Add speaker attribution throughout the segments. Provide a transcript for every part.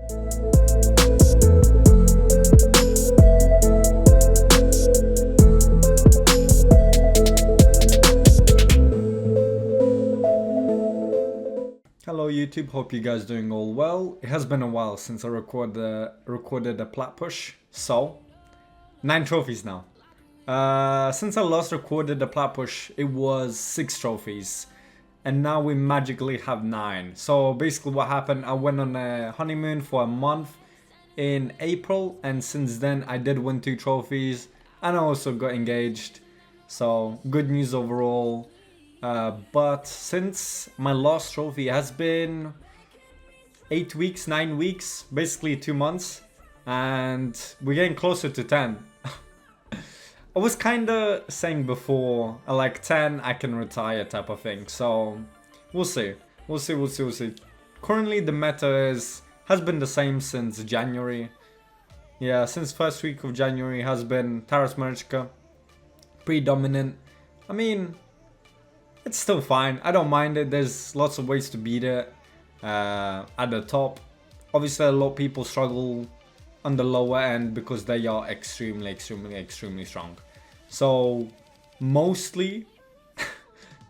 Speaker 1: Hello YouTube, hope you guys doing all well. It has been a while since I recorded a plat push, so 9 trophies now. Since I last recorded the plat push, it was 6 trophies, and now we magically have 9. So basically what happened, I went on a honeymoon for a month in April, and since then I did win 2 trophies, and I also got engaged, so good news overall. But since my last trophy has been 8 weeks, 9 weeks, basically 2 months, and we're getting closer to 10. I was kinda saying before, like 10 I can retire type of thing, so we'll see. We'll see. Currently the meta has been the same since January. Yeah, since first week of January has been Taras Marichka, predominant. I mean, it's still fine. I don't mind it. There's lots of ways to beat it at the top. Obviously, a lot of people struggle on the lower end because they are extremely strong. So, mostly,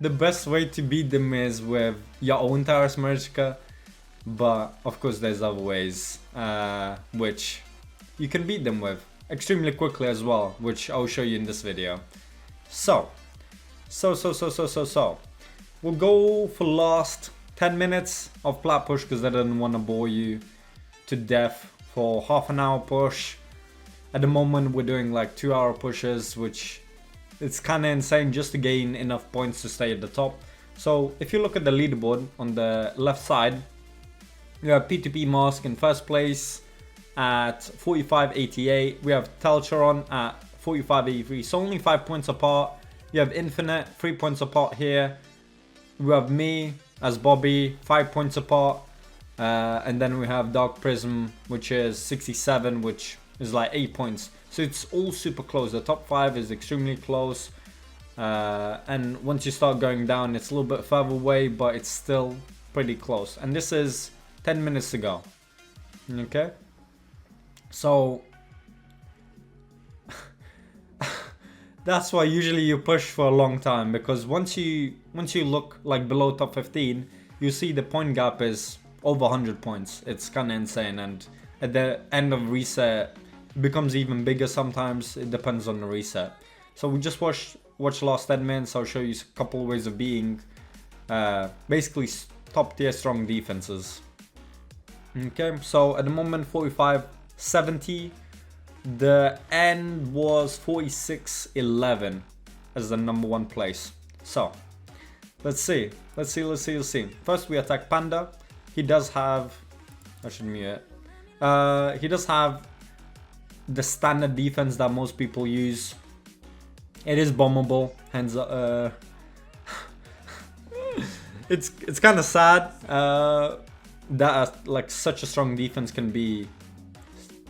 Speaker 1: the best way to beat them is with your own Taras Marichka. But, of course, there's other ways which you can beat them with extremely quickly as well, which I'll show you in this video. So we'll go for last 10 minutes of plat push because I didn't want to bore you to death for half an hour push. At the moment we're doing like 2-hour pushes, which it's kind of insane just to gain enough points to stay at the top. So if you look at the leaderboard on the left side, we have P2P Mask in first place at 45.88. We have Telcheron at 45.83, so only 5 points apart. You have Infinite, 3 points apart here. We have me as Bobby, 5 points apart. And then we have Dark Prism, which is 67, which is like 8 points. So it's all super close. The top 5 is extremely close. And once you start going down, it's a little bit further away, but it's still pretty close. And this is 10 minutes to go. Okay? So that's why usually you push for a long time, because once you look like below top 15, you see the point gap is over 100 points. It's kind of insane, and at the end of reset it becomes even bigger sometimes. It depends on the reset. So we just watch last 10 minutes. I'll show you a couple of ways of being basically top tier strong defenses. Okay, so at the moment 45.70. The end was 46.11 as the number 1 place. So let's see. First we attack Panda. He does have, I should mute it. He does have the standard defense that most people use. It is bombable. Hands up. It's kind of sad that like such a strong defense can be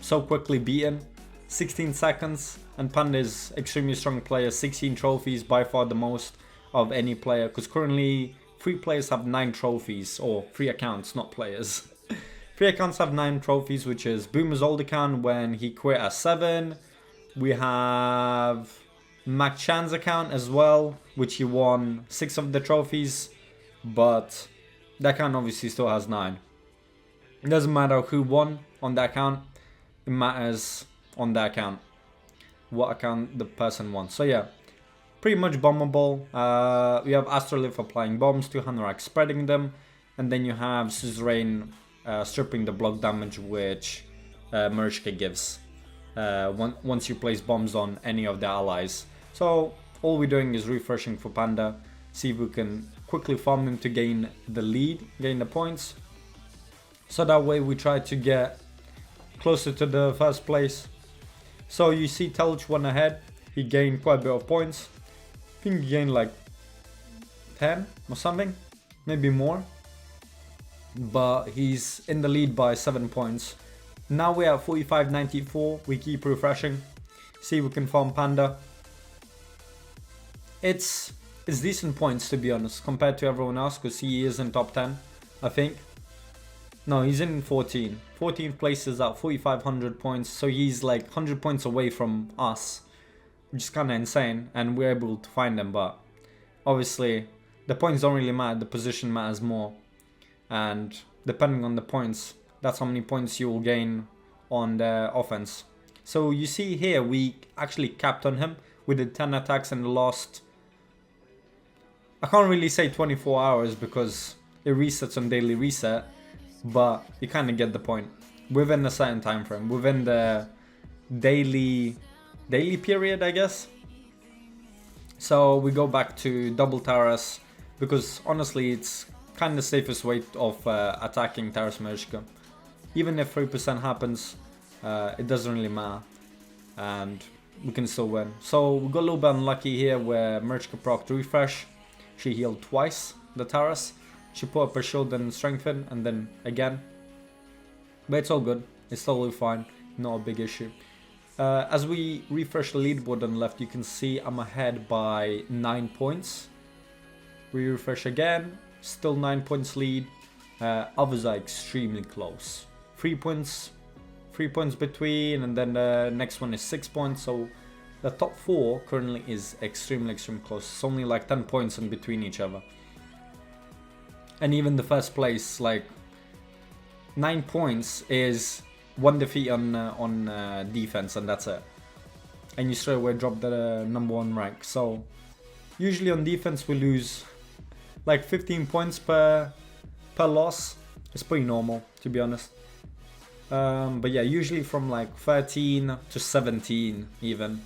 Speaker 1: so quickly beaten. 16 seconds, and Panda is extremely strong player. 16 trophies, by far the most of any player, because currently 3 players have 9 trophies, or 3 accounts, not players. 3 accounts have 9 trophies, which is Boomer's old account when he quit at 7. We have Mac Chan's account as well, which he won 6 of the trophies, but that account obviously still has 9. It doesn't matter who won on that account, it matters on that account what account the person won. So yeah, pretty much bombable. We have Astrolith applying bombs, 200 spreading them, and then you have Suzerain stripping the block damage which Marichka gives once you place bombs on any of the allies. So all we're doing is refreshing for Panda, see if we can quickly farm him to gain the lead, gain the points, so that way we try to get closer to the first place. So you see Telch won ahead. He gained quite a bit of points. I think he gained like 10 or something, maybe more. But he's in the lead by 7 points. Now we're at 45.94. We keep refreshing. See if we can farm Panda. It's decent points, to be honest, compared to everyone else, because he is in top 10, I think. No, he's in 14. 14th place is at 4,500 points, so he's like 100 points away from us, which is kind of insane, and we're able to find him, but obviously the points don't really matter, the position matters more, and depending on the points, that's how many points you will gain on the offense. So you see here, we actually capped on him. We did 10 attacks in the last, I can't really say 24 hours because it resets on daily reset, but you kind of get the point. Within a certain time frame, within the daily period, I guess. So we go back to double Taras because honestly it's kind of the safest way of attacking Taras Merchka. Even if 3% happens, it doesn't really matter, and we can still win. So we got a little bit unlucky here where Merchka procced refresh. She healed twice, the Taras. She put up her shield and strengthen, and then again. But it's all good. It's totally fine. Not a big issue. As we refresh the leaderboard on the left, you can see I'm ahead by 9 points. We refresh again. Still 9 points lead. Others are extremely close. 3 points between, and then the next one is 6 points. So the top 4 currently is extremely close. It's only like 10 points in between each other. And even the first place, like 9 points is 1 defeat on defense, and that's it. And you straight away drop the number 1 rank. So usually on defense we lose like 15 points per loss. It's pretty normal, to be honest. But yeah, usually from like 13 to 17 even.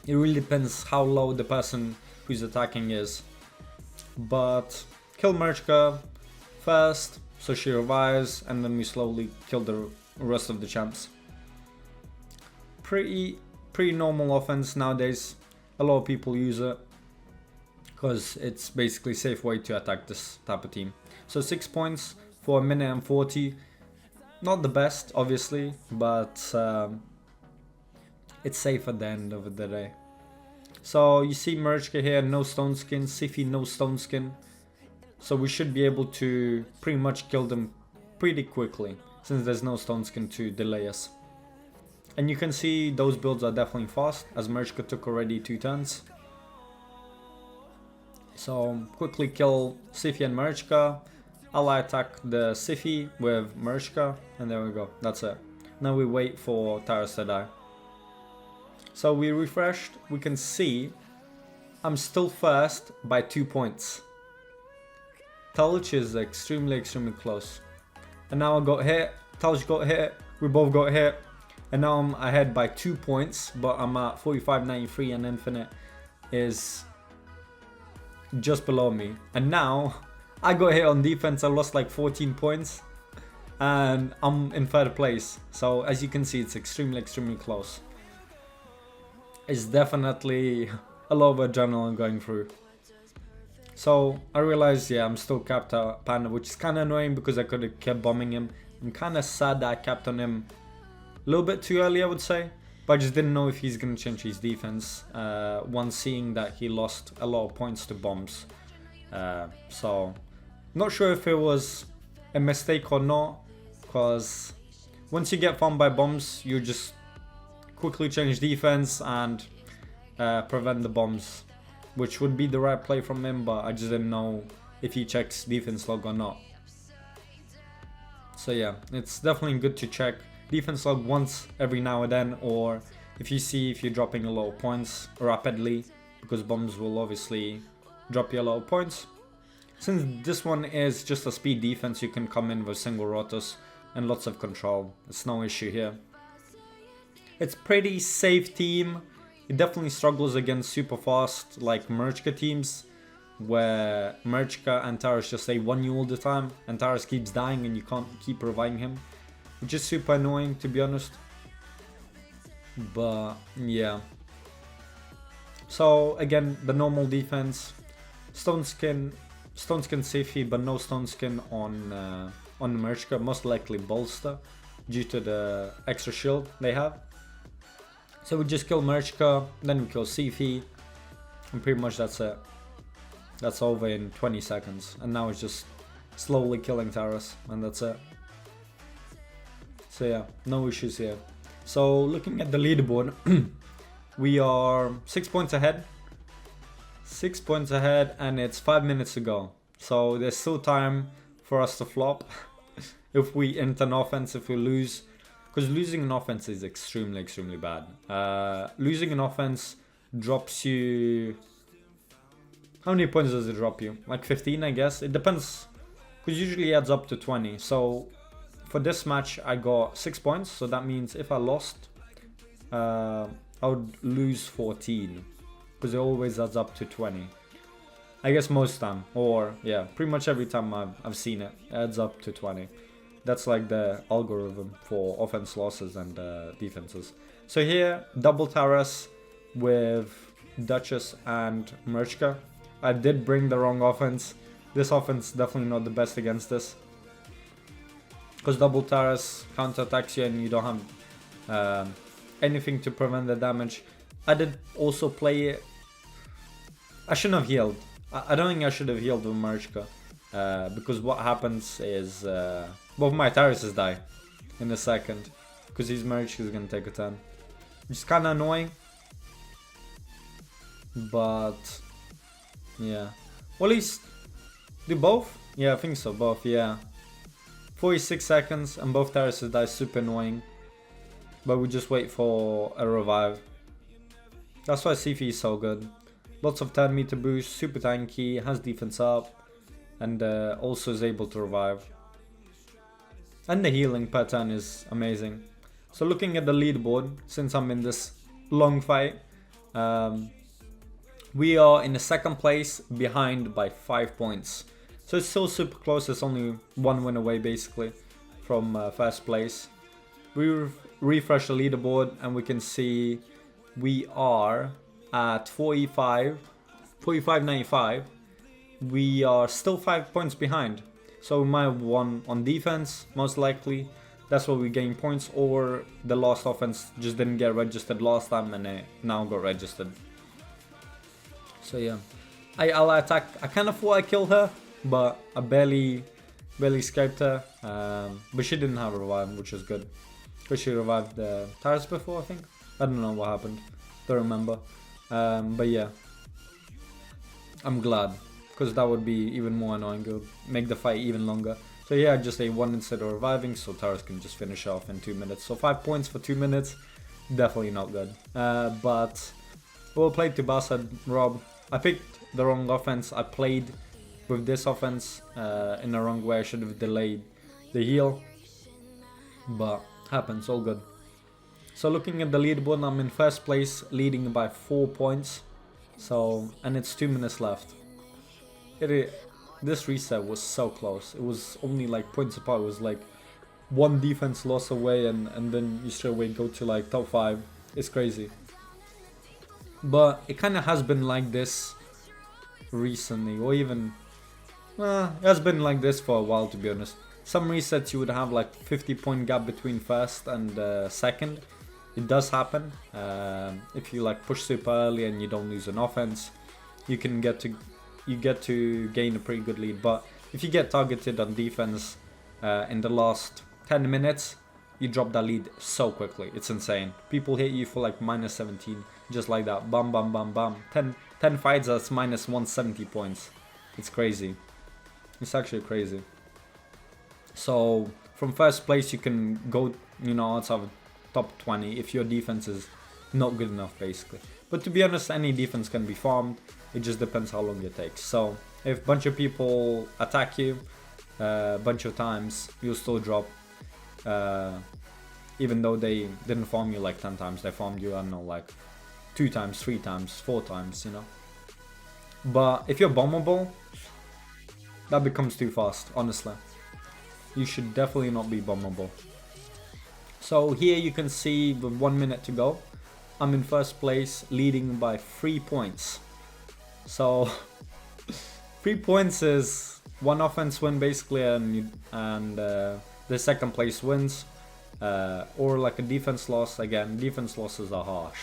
Speaker 1: It really depends how low the person who's attacking is. But kill Merchka first, so she revives, and then we slowly kill the rest of the champs. Pretty normal offense nowadays. A lot of people use it because it's basically a safe way to attack this type of team. So 6 points for 1 minute and 40. Not the best, obviously, but it's safe at the end of the day. So you see Merchka here, no stone skin. Siphi, no stone skin. So we should be able to pretty much kill them pretty quickly, since there's no stone skin to delay us. And you can see those builds are definitely fast, as Merchka took already 2 turns. So quickly kill Siphi and Merchka. I'll attack the Siphi with Merchka, and there we go, that's it. Now we wait for Taras to die. So we refreshed, we can see I'm still first by 2 points. Talch is extremely close. And now I got hit, Talch got hit, we both got hit. And now I'm ahead by 2 points, but I'm at 45.93 and Infinite is just below me. And now I got hit on defense, I lost like 14 points. And I'm in 3rd place. So as you can see, it's extremely close. It's definitely a lot of adrenaline going through. So I realized, yeah, I'm still capped at Panda, which is kind of annoying because I could have kept bombing him. I'm kind of sad that I capped on him a little bit too early, I would say. But I just didn't know if he's going to change his defense once seeing that he lost a lot of points to bombs. So not sure if it was a mistake or not, because once you get farmed by bombs, you just quickly change defense and prevent the bombs, which would be the right play from him, but I just didn't know if he checks defense log or not. So yeah, it's definitely good to check defense log once every now and then, or if you're dropping a lot of points rapidly, because bombs will obviously drop you a lot of points. Since this one is just a speed defense, you can come in with single rotos and lots of control. It's no issue here. It's pretty safe team. It definitely struggles against super fast like Merchka teams, where Merchka and Taras just say 1 you all the time, and Taras keeps dying and you can't keep reviving him, which is super annoying, to be honest. But yeah. So again, the normal defense, stone skin Siphi, but no stone skin on Merchka, most likely bolster due to the extra shield they have. So we just kill Merchka, then we kill Siphi, and pretty much that's it. That's over in 20 seconds, and now it's just slowly killing towers, and that's it. So yeah, no issues here. So looking at the leaderboard, we are 6 points ahead. 6 points ahead, and it's 5 minutes to go. So there's still time for us to flop. If we enter an offense, if we lose, because losing an offense is extremely, extremely bad. Losing an offense drops you... How many points does it drop you? Like 15, I guess. It depends, because usually it adds up to 20. So for this match, I got 6 points. So that means if I lost, I would lose 14, because it always adds up to 20. I guess most time, or yeah, pretty much every time I've seen it, it adds up to 20. That's like the algorithm for offense losses and defenses. So here, double Taras with Duchess and Merchka. I did bring the wrong offense. This offense definitely not the best against this, because double Taras counterattacks you and you don't have anything to prevent the damage. I did also play it. I shouldn't have healed. I don't think I should have healed with Merchka, because what happens is both my Tarases die in a second, because his Merchka is gonna take a turn, which is kind of annoying. But yeah, well, at least do both. Yeah, I think so, both. Yeah, 46 seconds and both Tarases die. Super annoying, but we just wait for a revive. That's why Sifi is so good. Lots of 10 meter boost, super tanky, has defense up, and also is able to revive. And the healing per turn is amazing. So looking at the leaderboard, since I'm in this long fight, we are in the second place, behind by 5 points. So it's still super close. It's only one win away basically from first place. We refresh the leaderboard and we can see we are at 45.95. We are still 5 points behind. So we might have won on defense, most likely. That's where we gain points, or the last offense just didn't get registered last time and it now got registered. So yeah, I'll attack. I kind of thought I killed her, but I barely escaped her. But she didn't have a revive, which was good, because she revived the Taras before, I think. I don't know what happened, don't remember. But yeah, I'm glad, because that would be even more annoying. It would make the fight even longer. So yeah, just a 1 instead of reviving, so Taras can just finish off in 2 minutes. So 5 points for 2 minutes, definitely not good. But well played to Bassad, Rob. I picked the wrong offense. I played with this offense in the wrong way. I should have delayed the heal, but happens, all good. So looking at the leaderboard, I'm in first place, leading by 4 points. So, and it's 2 minutes left. This reset was so close. It was only like points apart. It was like one defense loss away, and then you straight away go to like top 5. It's crazy. But it kind of has been like this recently, or even it has been like this for a while, to be honest. Some resets you would have like 50-point gap between first and second. It does happen. If you like push super early and you don't lose an offense, you get to gain a pretty good lead. But if you get targeted on defense in the last 10 minutes, you drop that lead so quickly. It's insane. People hit you for like minus 17, just like that. Bam, bam, bam, bam. 10 fights, that's minus 170 points. It's crazy. It's actually crazy. So from first place, you can go, outside of top 20 if your defense is not good enough, basically. But to be honest, any defense can be farmed. It just depends how long it takes. So if a bunch of people attack you a bunch of times, you'll still drop. Even though they didn't farm you like 10 times, they farmed you, I don't know, like 2 times, 3 times, 4 times, But if you're bombable, that becomes too fast, honestly. You should definitely not be bombable. So here you can see with 1 minute to go, I'm in first place, leading by 3 points. So 3 points is one offense win basically, and the second place wins, or like a defense loss. Again, defense losses are harsh.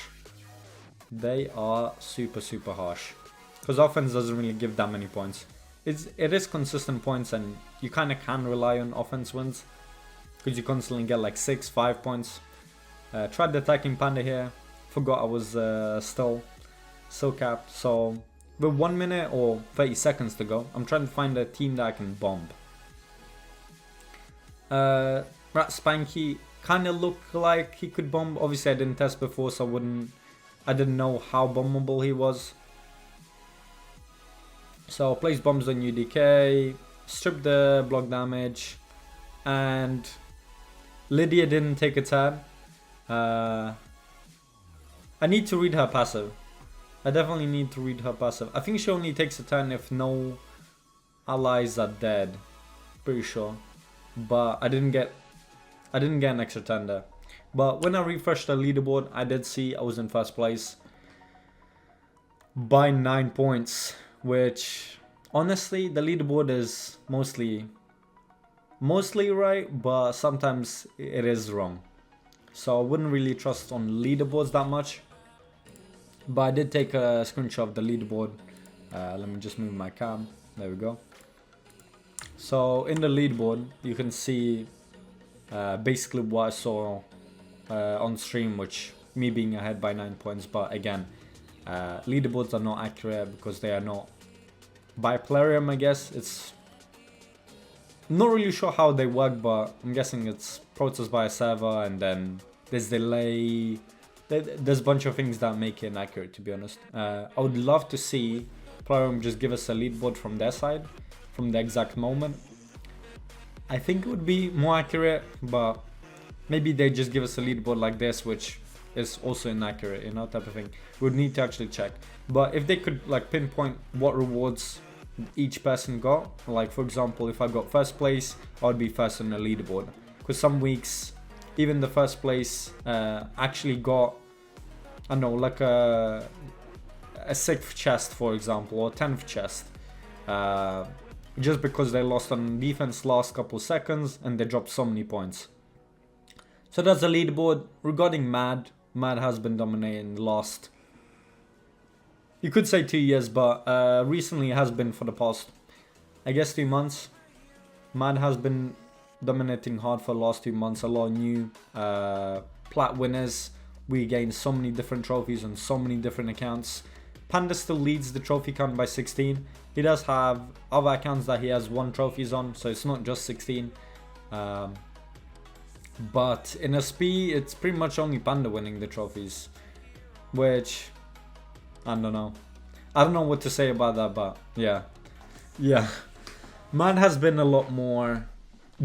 Speaker 1: They are super harsh, because offense doesn't really give that many points. it is consistent points, and you kind of can rely on offense wins because you constantly get like 6-5 points. Tried attacking Panda here, forgot I was still capped. So with 1 minute or 30 seconds to go, I'm trying to find a team that I can bomb. Rat Spanky kind of looked like he could bomb. Obviously I didn't test before, so I didn't know how bombable he was. So place bombs on UDK, strip the block damage, and Lydia didn't take a tab. I need to read her passive. I definitely need to read her passive. I think she only takes a turn if no allies are dead. Pretty sure. But I didn't get an extra turn there. But when I refreshed the leaderboard, I did see I was in first place by 9 points. Which, honestly, the leaderboard is mostly right, but sometimes it is wrong. So I wouldn't really trust on leaderboards that much. But I did take a screenshot of the leaderboard. Let me just move my cam. There we go. So in the leaderboard, you can see basically what I saw on stream, which me being ahead by 9 points. But again, leaderboards are not accurate because they are not by Plarium, I guess. It's not really sure how they work, but I'm guessing it's processed by a server, and then there's delay. There's a bunch of things that make it inaccurate, to be honest. I would love to see Plarium just give us a leaderboard from their side, from the exact moment. I think it would be more accurate, but maybe they just give us a leaderboard like this, which is also inaccurate, you know, type of thing. We would need to actually check. But if they could like pinpoint what rewards each person got, like for example, if I got first place, I would be first on the leaderboard. Because some weeks, even the first place actually got, I don't know, like a 6th chest, for example, or 10th chest. Just because they lost on defense last couple seconds and they dropped so many points. So that's the leaderboard. Regarding Mad has been dominating the last, you could say 2 years, but recently it has been for the past, I guess, 2 months. Mad has been dominating hard for the last 2 months. A lot of new Plat winners. We gained so many different trophies on so many different accounts. Panda still leads the trophy count by 16. He does have other accounts that he has 1 trophies on, so it's not just 16. But in SP, it's pretty much only Panda winning the trophies, which I don't know. I don't know what to say about that, but yeah. Man has been a lot more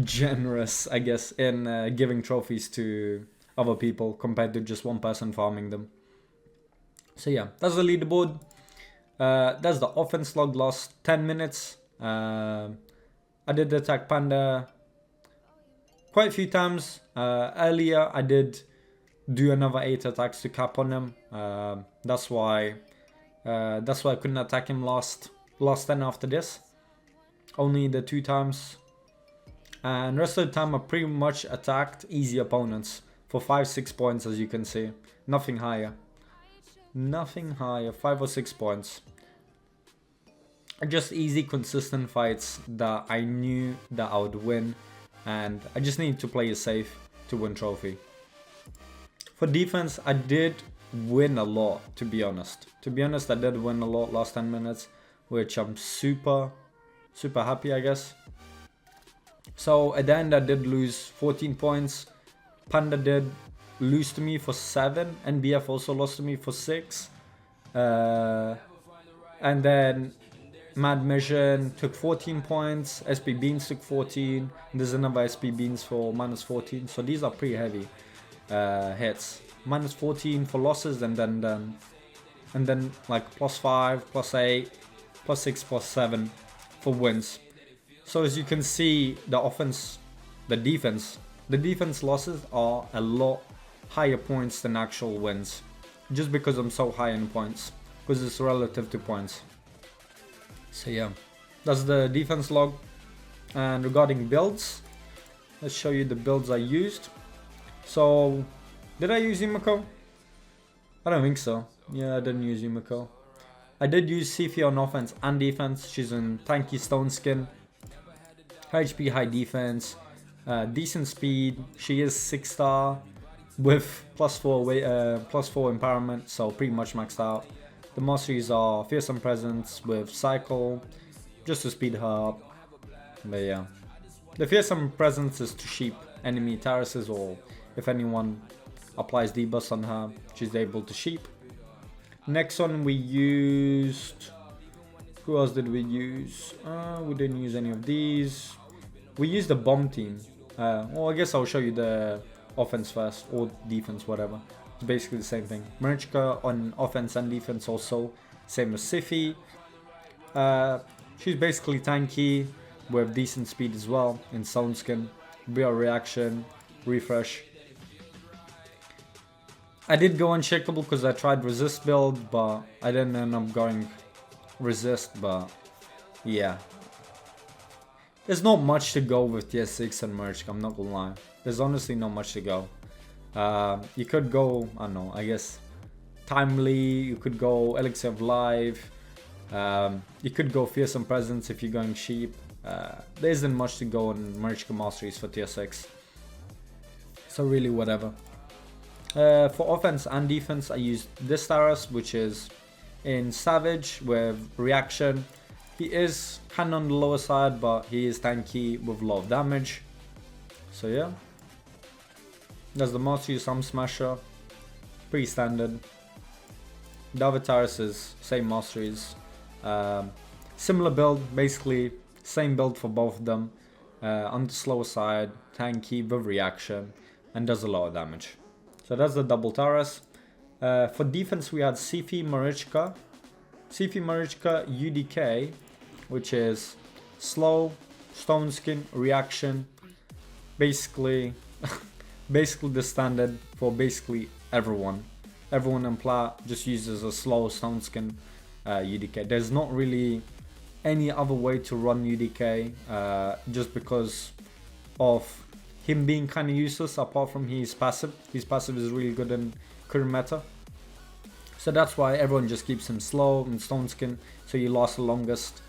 Speaker 1: generous, I guess, in giving trophies to other people compared to just one person farming them. So yeah, that's the leaderboard. That's the offense log last 10 minutes. I did attack Panda quite a few times. Earlier I did do another 8 attacks to cap on him. That's why I couldn't attack him last 10 after this. Only the 2 times. And rest of the time I pretty much attacked easy opponents for 5-6 points, as you can see. Nothing higher. 5 or 6 points. Just easy, consistent fights that I knew that I would win, and I just needed to play it safe to win trophy. For defense, I did win a lot, to be honest. I did win a lot last 10 minutes, which I'm super happy, I guess. So at the end I did lose 14 points. Panda did lose to me for 7. NBF also lost to me for 6. And then Mad Mission took 14 points. SP Beans took 14. There's another SP Beans for minus 14. So these are pretty heavy hits. Minus 14 for losses, and then like plus 5, plus 8, plus 6, plus 7 for wins. So as you can see, the defense losses are a lot higher points than actual wins, just because I'm so high in points, because it's relative to points. So yeah, that's the defense log. And regarding builds, let's show you the builds I used. So did I use Yumiko? I don't think so. Yeah, I didn't use Yumiko. I did use Sifi on offense and defense. She's in tanky stone skin, high HP, high defense, decent speed. She is 6-star with +4 weight, +4 empowerment, so pretty much maxed out. The masteries are Fearsome Presence with Cycle, just to speed her up. But yeah, the Fearsome Presence is to sheep enemy terraces, or if anyone applies debuffs on her, she's able to sheep. Next one we used, who else did we use? We didn't use any of these. We used the bomb team. Well, I guess I'll show you the offense first, or defense, whatever. It's basically the same thing. Marichka on offense and defense also, same as Sifi. She's basically tanky with decent speed as well in Stone Skin, BR reaction, refresh. I did go unshakable because I tried resist build, but I didn't end up going resist, but yeah. There's not much to go with tier 6 and Merch, I'm not gonna lie. There's honestly not much to go. You could go, I don't know, I guess Timely, you could go Elixir of Life, you could go Fearsome Presence if you're going sheep. There isn't much to go on Merch Masteries for tier 6. So really whatever. For offense and defense I used this Taras, which is in Savage with reaction. He is kind of on the lower side, but he is tanky with a lot of damage. So yeah, that's the mastery, some smasher, pretty standard. The other Taras is same masteries, similar build, basically same build for both of them. On the slower side, tanky with reaction, and does a lot of damage. So that's the double Taras. For defense we had Sifi Marichka, UDK, which is slow, stone skin, reaction, basically the standard for basically everyone. Everyone in Plat just uses a slow stone skin UDK. There's not really any other way to run UDK, just because of him being kind of useless apart from his passive. His passive is really good in current meta. So that's why everyone just keeps him slow and stone skin, so he lasts the longest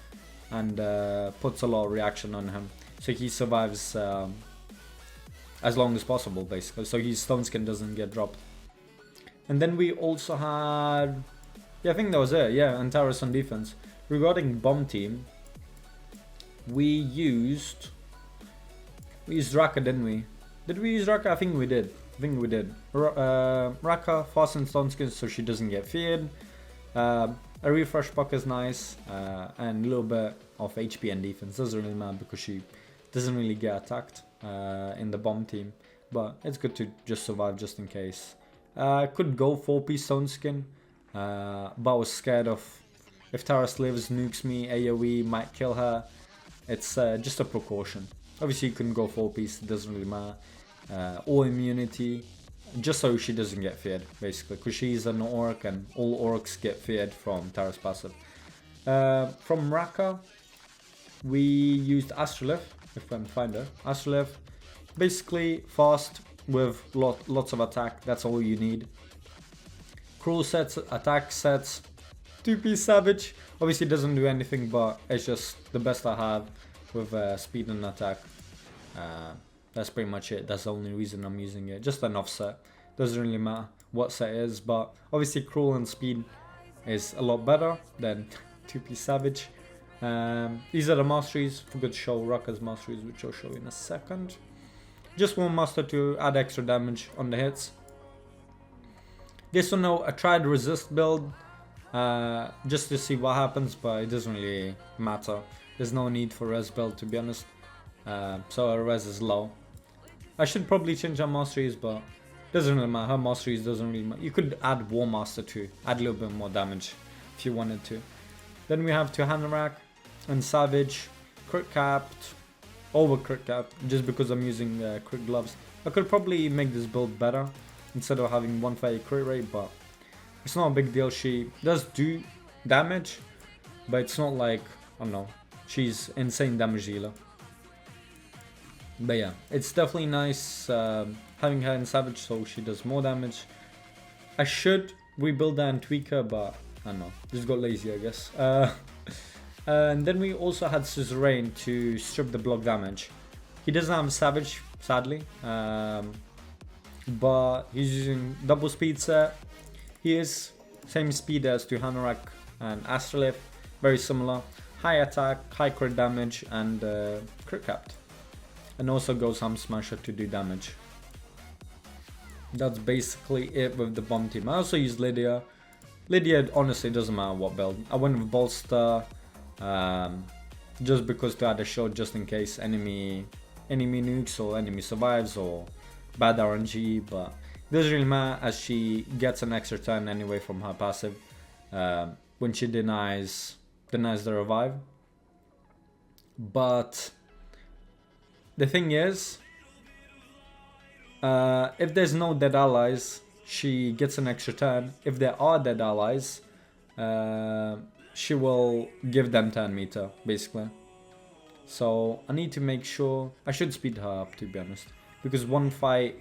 Speaker 1: and puts a lot of reaction on him. So he survives as long as possible basically, so his stone skin doesn't get dropped. And then we also had, yeah, I think that was it, yeah, Antares on defense. Regarding bomb team, we used Raka, didn't we? Did we use Raka? I think we did. Raka, fast and stone skin, so she doesn't get feared. A refresh puck is nice, and a little bit of HP and defense. Doesn't really matter because she doesn't really get attacked in the bomb team. But it's good to just survive just in case. Could go 4-piece stone skin, but I was scared of if Taras lives, nukes me, AoE, might kill her. It's just a precaution. Obviously you can go 4-piece, it doesn't really matter. Or immunity, just so she doesn't get feared, basically, because she's an orc and all orcs get feared from Taras passive. From Raka, we used Astrolith, if I can find her. Astrolith, basically fast with lots of attack, that's all you need. Cruel sets, attack sets, 2-piece Savage, obviously doesn't do anything, but it's just the best I have with speed and attack. That's pretty much it. That's the only reason I'm using it. Just an offset. Doesn't really matter what set it is, but obviously cruel and speed is a lot better than 2-piece Savage. These are the masteries. Forgot to show Raka's masteries, which I'll show you in a second. Just one master to add extra damage on the hits. This one, I tried resist build just to see what happens, but it doesn't really matter. There's no need for res build, to be honest. So her res is low. I should probably change her masteries, but doesn't really matter. Her masteries doesn't really matter. You could add War Master too, add a little bit more damage if you wanted to. Then we have Tuhanarak and Savage, crit capped, over crit capped, just because I'm using crit gloves. I could probably make this build better instead of having 130 crit rate, but it's not a big deal. She does do damage, but it's not like, I don't know, she's insane damage dealer. But yeah, it's definitely nice having her in Savage, so she does more damage. I should rebuild her and tweak her, but I don't know, just got lazy, I guess. And then we also had Suzerain to strip the block damage. He doesn't have Savage, sadly, but he's using double speed set. He is same speed as to Hanorak and Astrolith, very similar. High attack, high crit damage, and crit capped. And also goes Ham Smasher to do damage. That's basically it with the bomb team. I also use Lydia. Lydia honestly doesn't matter what build. I went with Bolster just because to add a shot just in case enemy nukes or enemy survives or bad RNG, but it doesn't really matter as she gets an extra turn anyway from her passive when she denies the revive. But the thing is, if there's no dead allies, she gets an extra turn. If there are dead allies, she will give them turn meter, basically. So I need to make sure, I should speed her up to be honest, because one fight,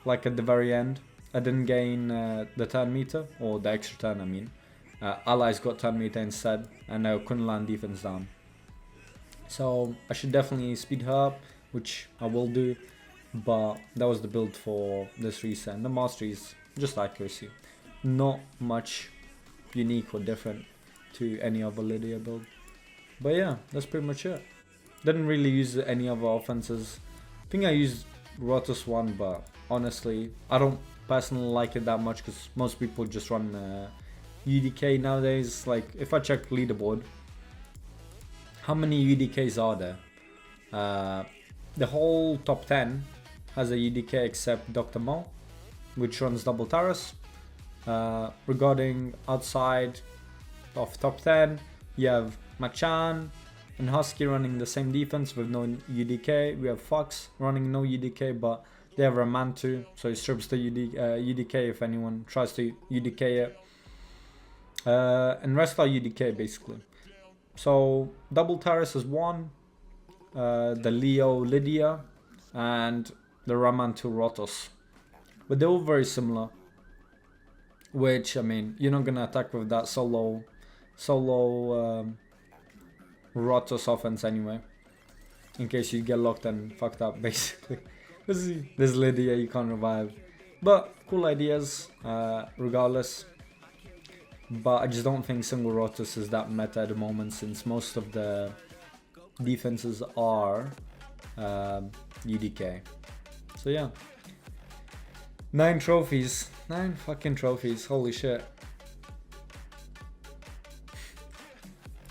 Speaker 1: like at the very end, I didn't gain the turn meter, or the extra turn I mean. Allies got turn meter instead, and I couldn't land defense down. So I should definitely speed her up, which I will do. But that was the build for this reset. And the mastery is just accuracy. Not much unique or different to any other Lydia build. But yeah, that's pretty much it. Didn't really use any other offenses. I think I used Rotus 1, but honestly, I don't personally like it that much because most people just run UDK nowadays. Like, if I check Leaderboard, how many UDKs are there? The whole top 10 has a UDK except Dr. Mo, which runs double Taurus. Regarding outside of top 10, you have Machan and Husky running the same defense with no UDK. We have Fox running no UDK, but they have Ramantu, so it strips the UDK if anyone tries to UDK it. And rest are UDK basically. So double Taurus is one, the Leo Lydia, and the Ramantu Rotos. But they're all very similar. Which, I mean, you're not gonna attack with that solo Rotos offense anyway. In case you get locked and fucked up, basically. This Lydia you can't revive. But cool ideas, regardless. But I just don't think single Rotos is that meta at the moment, since most of the defenses are UDK. So yeah. 9 trophies. 9 fucking trophies. Holy shit.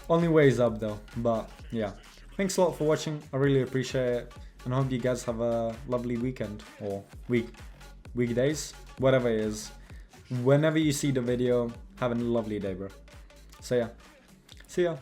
Speaker 1: Only way is up though. But yeah. Thanks a lot for watching. I really appreciate it. And I hope you guys have a lovely weekend. Or weekdays. Whatever it is. Whenever you see the video, have a lovely day, bro. So yeah. See ya.